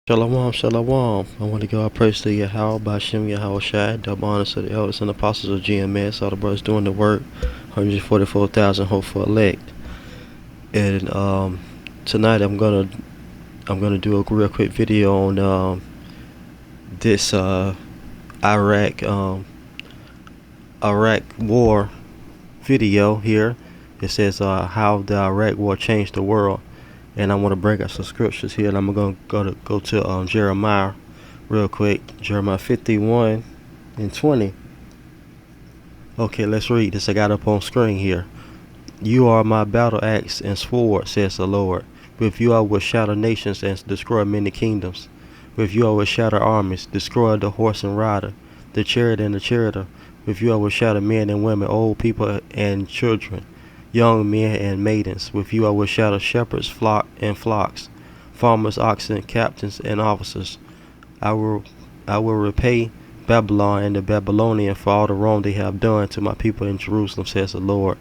Shalom, shalom. I want to give our praise to Yahweh, Bashem, Yahweh Shai, double honors to the elders and apostles of GMS, all the brothers doing the work, 144,000 hopeful elect. And tonight I'm gonna do a real quick video on this Iraq Iraq war video here. It says how the Iraq war changed the world, and I want to bring up some scriptures here. And I'm gonna go to Jeremiah real quick. Jeremiah 51 and 20. Okay, let's read this. I got up on screen here. You are my battle axe and sword, says the Lord. With you I will shatter nations and destroy many kingdoms. With you I will shatter armies, destroy the horse and rider, the chariot and the charioteer. With you I will shatter men and women, old people and children, young men and maidens. With you I will shatter shepherds, flock and flocks, farmers, oxen, captains and officers. I will I will repay Babylon and the Babylonian for all the wrong they have done to my people in Jerusalem, says the Lord.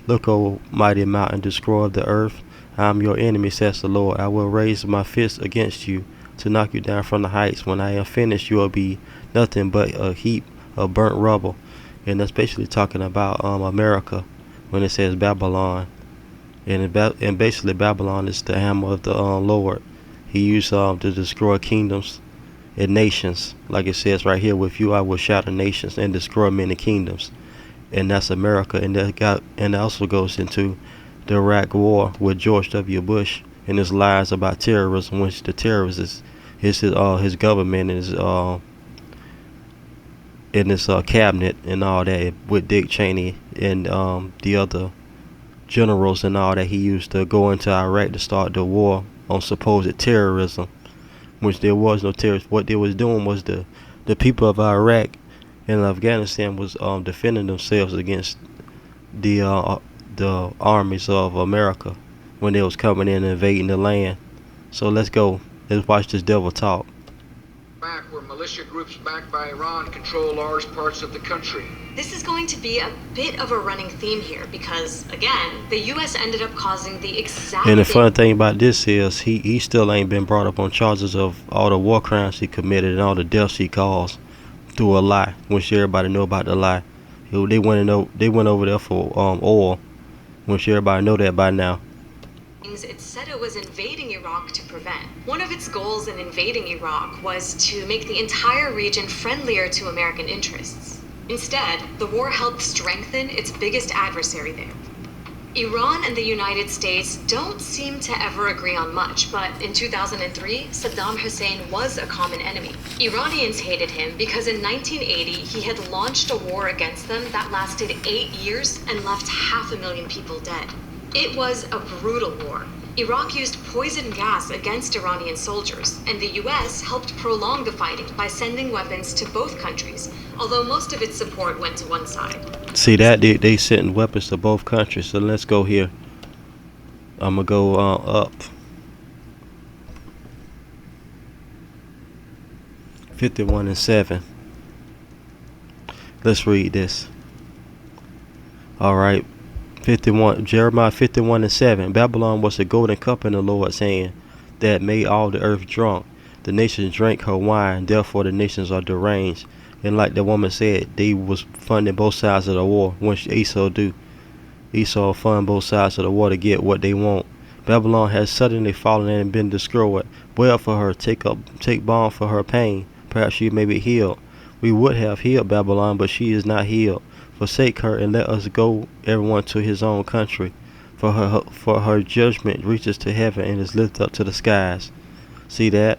Look, O mighty mountain, destroyer of the earth. I am your enemy, says the Lord. I will raise my fist against you to knock you down from the heights. When I am finished, you will be nothing but a heap of burnt rubble. And that's basically talking about America when it says Babylon. And basically Babylon is the hammer of the Lord. He used to destroy kingdoms and nations. Like it says right here, with you I will shatter nations and destroy many kingdoms. And that's America. And that also goes into the Iraq War with George W. Bush and his lies about terrorism, which the terrorist is his government and his in his cabinet and all that, with Dick Cheney and the other generals and all that he used to go into Iraq to start the war on supposed terrorism, which there was no terrorists. What they was doing was the people of Iraq and Afghanistan was defending themselves against the armies of America when they was coming in and invading the land. So let's go. Let's watch this devil talk. Iraq, where militia groups backed by Iran control large parts of the country. This is going to be a bit of a running theme here because, again, the U.S. ended up causing the exact. And the funny thing about this is he still ain't been brought up on charges of all the war crimes he committed and all the deaths he caused through a lie, which everybody know about the lie. They went over there for oil, which everybody know that by now. It said it was invading Iraq to prevent. One of its goals in invading Iraq was to make the entire region friendlier to American interests. Instead, the war helped strengthen its biggest adversary there. Iran and the United States don't seem to ever agree on much, but in 2003, Saddam Hussein was a common enemy. Iranians hated him because in 1980, he had launched a war against them that lasted 8 years and left 500,000 people dead. It was a brutal war. Iraq used poison gas against Iranian soldiers, and the US helped prolong the fighting by sending weapons to both countries, although most of its support went to one side. See that they sending weapons to both countries. So let's go here. I'm gonna go up. 51 and 7. Let's read this. All right. 51, Jeremiah 51 and 7. Babylon was the golden cup in the Lord's hand that made all the earth drunk. The nations drank her wine, therefore the nations are deranged. And like the woman said, they was funding both sides of the war, which Esau do. Esau fund both sides of the war to get what they want. Babylon has suddenly fallen and been destroyed. Wail for her, take balm for her pain. Perhaps she may be healed. We would have healed Babylon, but she is not healed. Forsake her and let us go, everyone to his own country. For her judgment reaches to heaven and is lifted up to the skies. See that?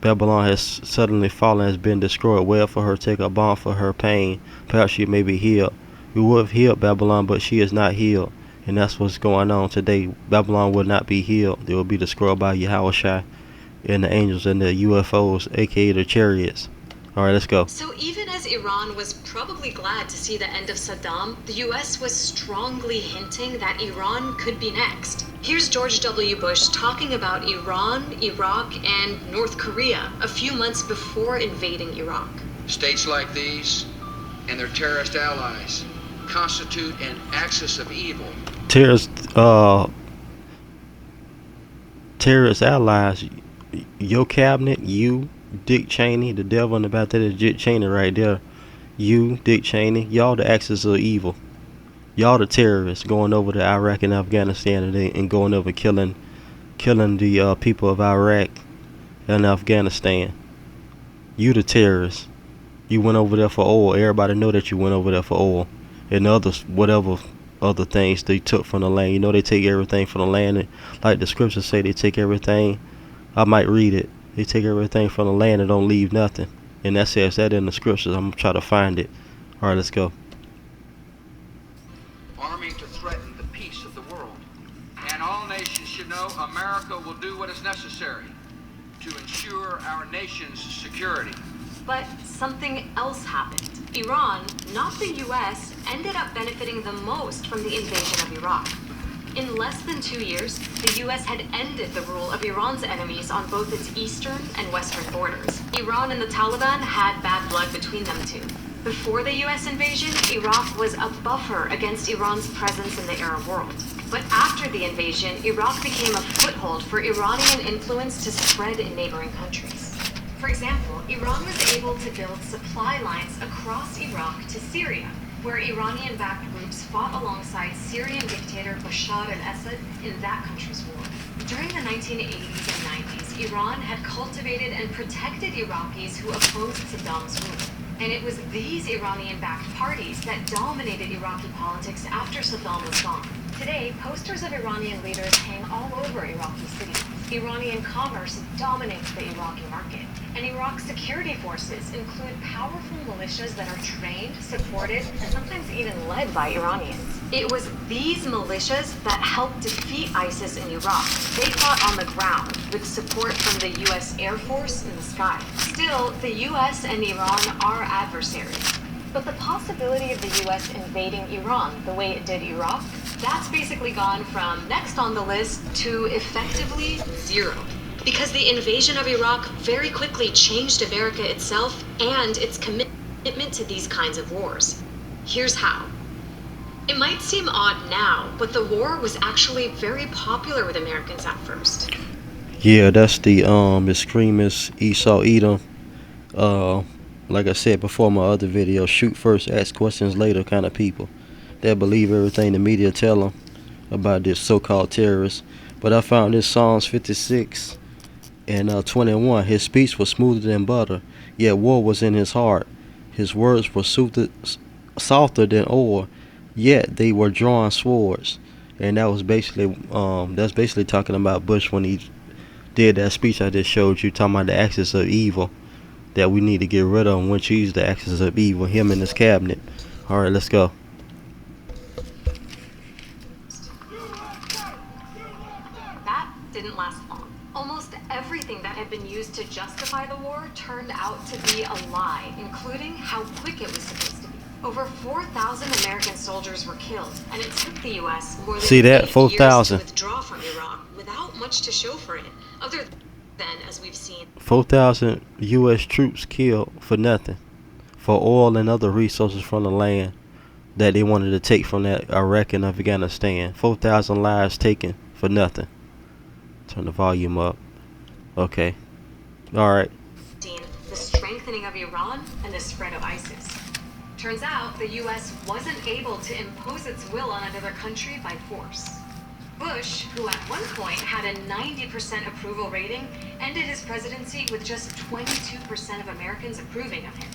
Babylon has suddenly fallen, has been destroyed. Wail for her, take a balm for her pain. Perhaps she may be healed. We would have healed Babylon, but she is not healed. And that's what's going on today. Babylon will not be healed. They will be destroyed by Yahweh Shai and the angels and the UFOs, aka the chariots. Alright, let's go. So even as Iran was probably glad to see the end of Saddam, the US was strongly hinting that Iran could be next. Here's George W. Bush talking about Iran, Iraq, and North Korea a few months before invading Iraq. States like these and their terrorist allies constitute an axis of evil. Terrorist allies, Your cabinet, you, Dick Cheney, the devil in the back, that is Dick Cheney right there. You, Dick Cheney, y'all the axis of evil. Y'all the terrorists going over to Iraq and Afghanistan and going over killing the people of Iraq and Afghanistan. You the terrorists. You went over there for oil. Everybody know that you went over there for oil and others, whatever other things they took from the land. You know they take everything from the land, and like the scriptures say, they take everything. I might read it. They take everything from the land and don't leave nothing. And that says that in the scriptures. I'm gonna try to find it. All right, let's go. Arming to threaten the peace of the world. And all nations should know America will do what is necessary to ensure our nation's security. But something else happened. Iran, not the US, ended up benefiting the most from the invasion of Iraq. In less than 2 years, the US had ended the rule of Iran's enemies on both its eastern and western borders. Iran and the Taliban had bad blood between them two. Before the US invasion, Iraq was a buffer against Iran's presence in the Arab world. But after the invasion, Iraq became a foothold for Iranian influence to spread in neighboring countries. For example, Iran was able to build supply lines across Iraq to Syria, where Iranian-backed groups fought alongside Syrian dictator Bashar al-Assad in that country's war. During the 1980s and 90s, Iran had cultivated and protected Iraqis who opposed Saddam's rule. And it was these Iranian-backed parties that dominated Iraqi politics after Saddam was gone. Today, posters of Iranian leaders hang all over Iraqi cities. Iranian commerce dominates the Iraqi market. And Iraq's security forces include powerful militias that are trained, supported, and sometimes even led by Iranians. It was these militias that helped defeat ISIS in Iraq. They fought on the ground with support from the US Air Force in the sky. Still, the US and Iran are adversaries. But the possibility of the US invading Iran the way it did Iraq, that's basically gone from next on the list to effectively zero. Because the invasion of Iraq very quickly changed America itself and its commitment to these kinds of wars. Here's how. It might seem odd now, but the war was actually very popular with Americans at first. Yeah, that's the extremist Esau Edom. Like I said before in my other video, shoot first, ask questions later kind of people that believe everything the media tell them about this so-called terrorist. But I found this Psalms 56 and 21. His speech was smoother than butter, yet war was in his heart. His words were softer than oil, yet they were drawn swords. And that was basically that's basically talking about Bush when he did that speech I just showed you, talking about the axis of evil that we need to get rid of, and when he's the axis of evil, him and his cabinet. All right, let's go. That didn't last long. Almost everything that had been used to justify the war turned out to be a lie, including how quick it was supposed to be. Over 4,000 American soldiers were killed, and it took the U.S. more than 8 years 4,000 to withdraw from Iraq without much to show for it, other than, as we've seen, 4,000 U.S. troops killed for nothing, for oil and other resources from the land that they wanted to take from that Iraq and Afghanistan. 4,000 lives taken for nothing. Turn the volume up. Okay. All right. the strengthening of Iran and the spread of ISIS. Turns out the US wasn't able to impose its will on another country by force. Bush, who at one point had a 90% approval rating, ended his presidency with just 22% of Americans approving of him.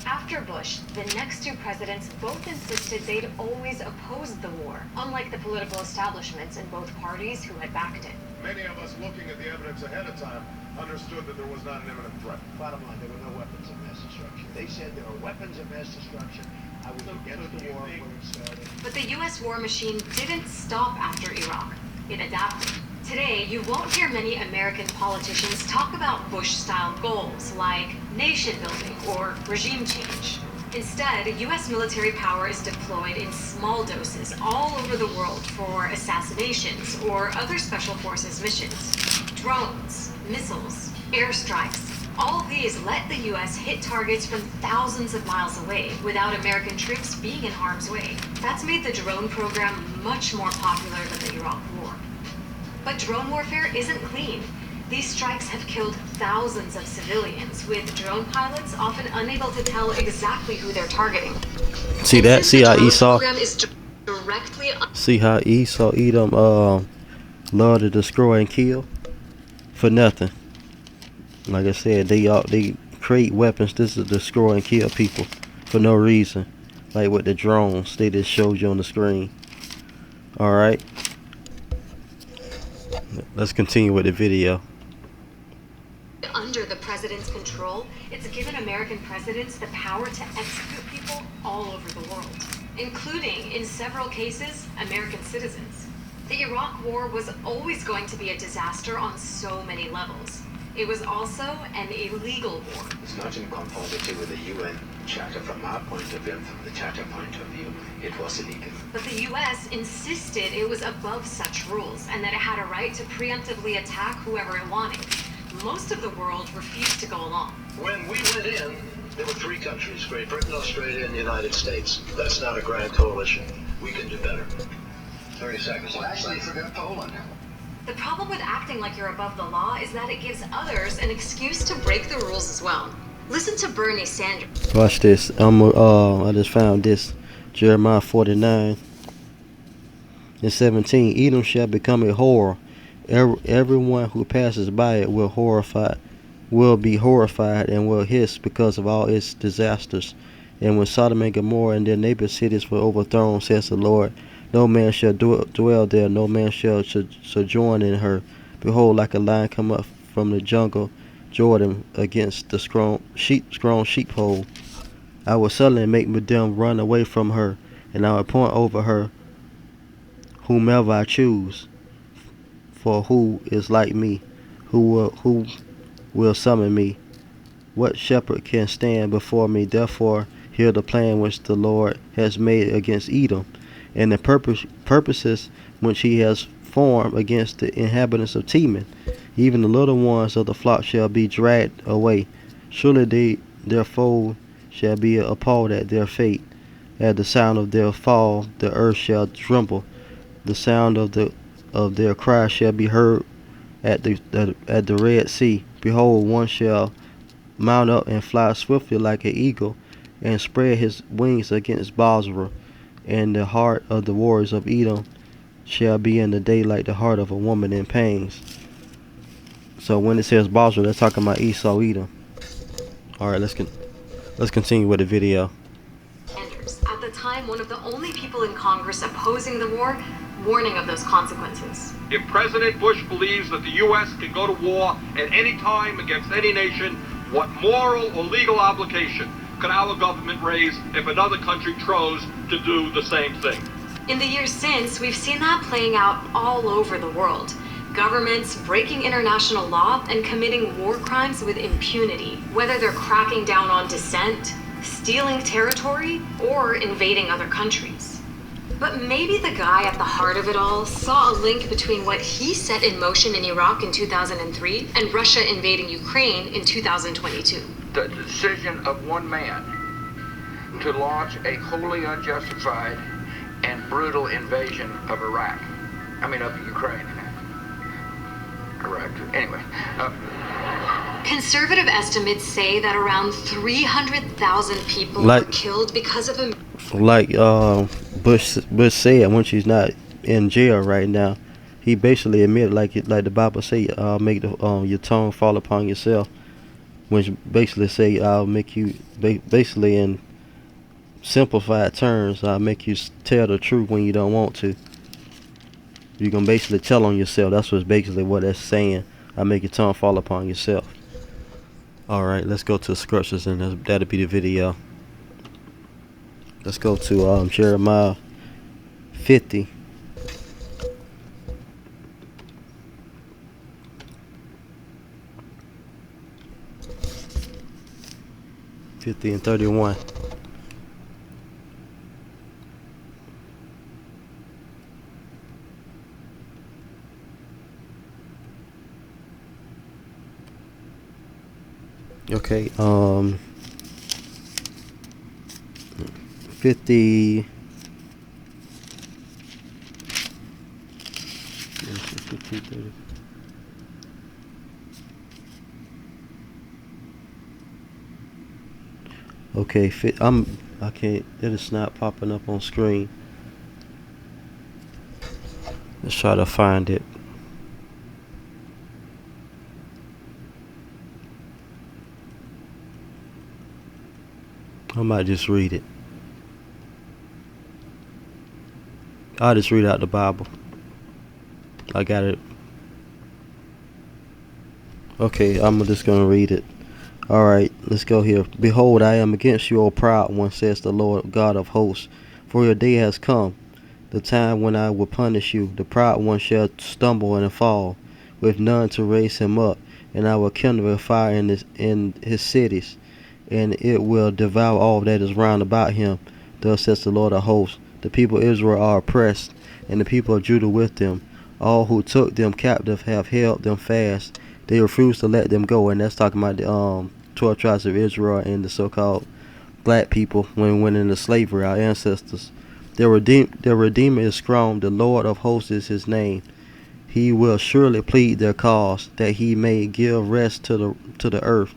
After Bush, the next two presidents both insisted they'd always opposed the war, unlike the political establishments in both parties who had backed it. Many of us looking at the evidence ahead of time understood that there was not an imminent threat. Bottom line, there were no weapons of mass destruction. They said there were weapons of mass destruction. I was against the war when it started. But the US war machine didn't stop after Iraq. It adapted. Today, you won't hear many American politicians talk about Bush-style goals like nation building or regime change. Instead, US military power is deployed in small doses all over the world for assassinations or other special forces missions. Drones, missiles, airstrikes, all these let the US hit targets from thousands of miles away without American troops being in harm's way. That's made the drone program much more popular than the Iraq War. But drone warfare isn't clean. These strikes have killed thousands of civilians, with drone pilots often unable to tell exactly who they're targeting. See that? See how Esau? Directly. See how Esau, Edom, love to destroy and kill for nothing. Like I said, they create weapons just to destroy and kill people for no reason. Like with the drones they just showed you on the screen. All right. Let's continue with the video. Under the president's control, it's given American presidents the power to execute people all over the world, including, in several cases, American citizens. The Iraq War was always going to be a disaster on so many levels. It was also an illegal war. It's not in conformity with the UN Charter from our point of view, from the Charter point of view, it was illegal. But the U.S. insisted it was above such rules and that it had a right to preemptively attack whoever it wanted. Most of the world refused to go along. When we went in, there were 3 countries, Great Britain, Australia, and the United States. That's not a grand coalition. We can do better. 30 seconds. Well, actually, you forgot Poland. The problem with acting like you're above the law is that it gives others an excuse to break the rules as well. Listen to Bernie Sanders. Watch this. I just found this. Jeremiah 49:17. Edom shall become a horror. Everyone who passes by it will be horrified and will hiss because of all its disasters. And when Sodom and Gomorrah and their neighbor cities were overthrown, says the Lord, no man shall dwell there, no man shall sojourn in her. Behold, like a lion come up from the jungle, Jordan, against the strong sheepfold. I will suddenly make them run away from her, and I will appoint over her whomever I choose. For who is like me? Who will summon me? What shepherd can stand before me? Therefore, hear the plan which the Lord has made against Edom, and the purposes which he has formed against the inhabitants of Teman. Even the little ones of the flock shall be dragged away. Surely their foe shall be appalled at their fate. At the sound of their fall, the earth shall tremble. The sound of their cry shall be heard at the Red Sea. Behold, one shall mount up and fly swiftly like an eagle, and spread his wings against Bozrah. And the heart of the warriors of Edom shall be in the day like the heart of a woman in pains. So when it says Bozrah, they're talking about Esau, Edom. All right, let's continue with the video. At the time, one of the only people in Congress opposing the war, warning of those consequences. If President Bush believes that the U.S. can go to war at any time against any nation, what moral or legal obligation could our government raise if another country chose to do the same thing? In the years since, we've seen that playing out all over the world. Governments breaking international law and committing war crimes with impunity, whether they're cracking down on dissent, stealing territory, or invading other countries. But maybe the guy at the heart of it all saw a link between what he set in motion in Iraq in 2003 and Russia invading Ukraine in 2022. The decision of one man to launch a wholly unjustified and brutal invasion of Iraq. Of Ukraine. Iraq. Anyway. Conservative estimates say that around 300,000 people were killed because of him. Like Bush said, when she's not in jail right now, he basically admitted, like the Bible say, make your tongue fall upon yourself, which basically say, I'll make you, basically in simplified terms, I'll make you tell the truth when you don't want to. You can basically tell on yourself. That's basically what that's saying. I'll make your tongue fall upon yourself. Alright, let's go to scriptures, and that'll be the video. Let's go to Jeremiah 50. and 31. Okay, 50. Okay, I can't. It is not popping up on screen. Let's try to find it. I might just read it. I'll just read out the Bible. I got it. Okay, I'm just gonna read it. Alright, let's go here. Behold, I am against you, O proud one, says the Lord God of hosts. For your day has come, the time when I will punish you. The proud one shall stumble and fall, with none to raise him up. And I will kindle a fire in his cities, and it will devour all that is round about him. Thus says the Lord of hosts. The people of Israel are oppressed, and the people of Judah with them. All who took them captive have held them fast. They refuse to let them go, and that's talking about the 12 tribes of Israel and the so-called black people when we went into slavery, our ancestors. Their Redeemer is strong. The Lord of hosts is his name. He will surely plead their cause, that he may give rest to the earth,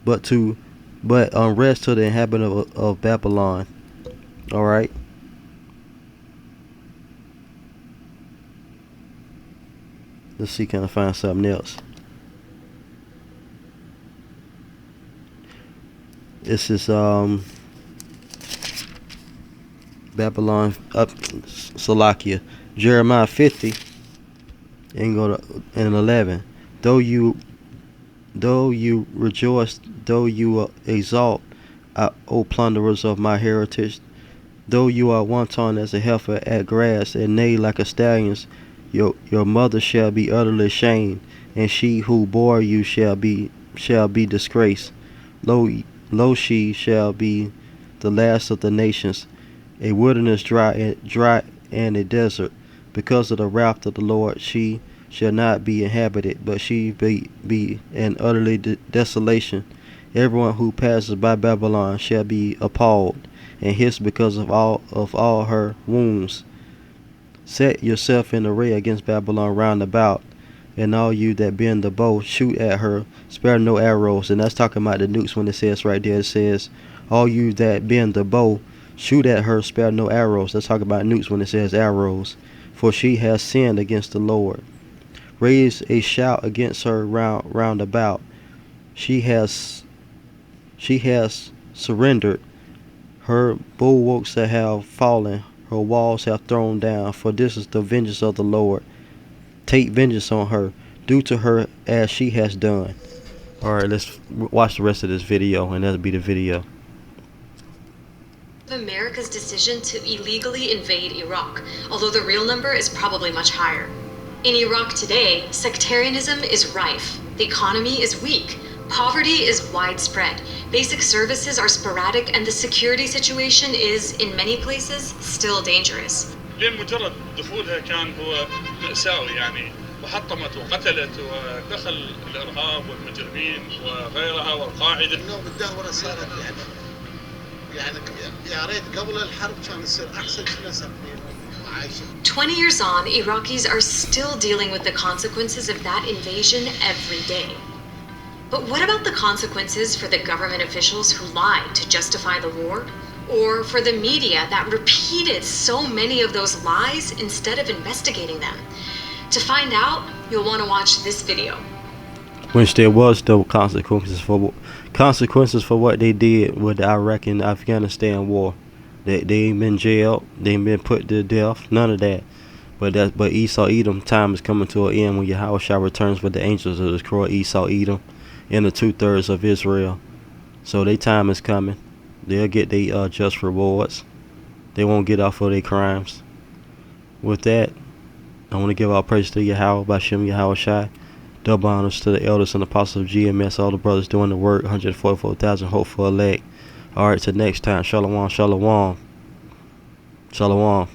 but unrest to the inhabitant of Babylon. All right. Let's see, can I find something else? This is Babylon up Salakia. Jeremiah 50 and go to and 11. Though you rejoice, though you exalt, O plunderers of my heritage, though you are wanton as a heifer at grass, and neigh like a stallion, your mother shall be utterly shamed, and she who bore you shall be disgraced. Lo, she shall be the last of the nations, a wilderness dry and a desert. Because of the wrath of the Lord, she shall not be inhabited, but she be an utterly desolation. Everyone who passes by Babylon shall be appalled and hiss because of all her wounds. Set yourself in array against Babylon round about, and all you that bend the bow, shoot at her, spare no arrows. And that's talking about the nukes when it says right there, it says, all you that bend the bow, shoot at her, spare no arrows. That's talking about nukes when it says arrows. For she has sinned against the Lord. Raise a shout against her round about. She has surrendered. Her bulwarks have fallen. Her walls have thrown down. For this is the vengeance of the Lord. Take vengeance on her. Do to her as she has done. Alright, let's watch the rest of this video, and that'll be the video. America's decision to illegally invade Iraq, although the real number is probably much higher. In Iraq today, sectarianism is rife. The economy is weak. Poverty is widespread. Basic services are sporadic, and the security situation is, in many places, still dangerous. لين مجرد دخولها كان هو مأساوي يعني، وحطمت وقتلت ودخل الإرهاب والمجرمين وغيرها والقاعدة. اليوم الدهورة صارت يعني يا ريت قبل الحرب كان يصير أحسن كنا ساكنين وعايشين. 20 years on, Iraqis are still dealing with the consequences of that invasion every day. But what about the consequences for the government officials who lied to justify the war? Or for the media that repeated so many of those lies instead of investigating them? To find out, you'll want to watch this video. Which there was no consequences for what they did with the Iraq and Afghanistan war. They ain't been jailed, they ain't been put to death, none of that. But Esau Edom time is coming to an end when Yahushua returns with the angels of destroy Esau Edom and the 2/3 of Israel. So their time is coming. They'll get their just rewards. They won't get off of their crimes. With that, I want to give our praise to Yahweh, Bashem Yahushua. Double honors to the elders and apostles of GMS, all the brothers doing the work, 144,000 hopeful elect. Alright, till next time. Shalom, shalom. Shalom.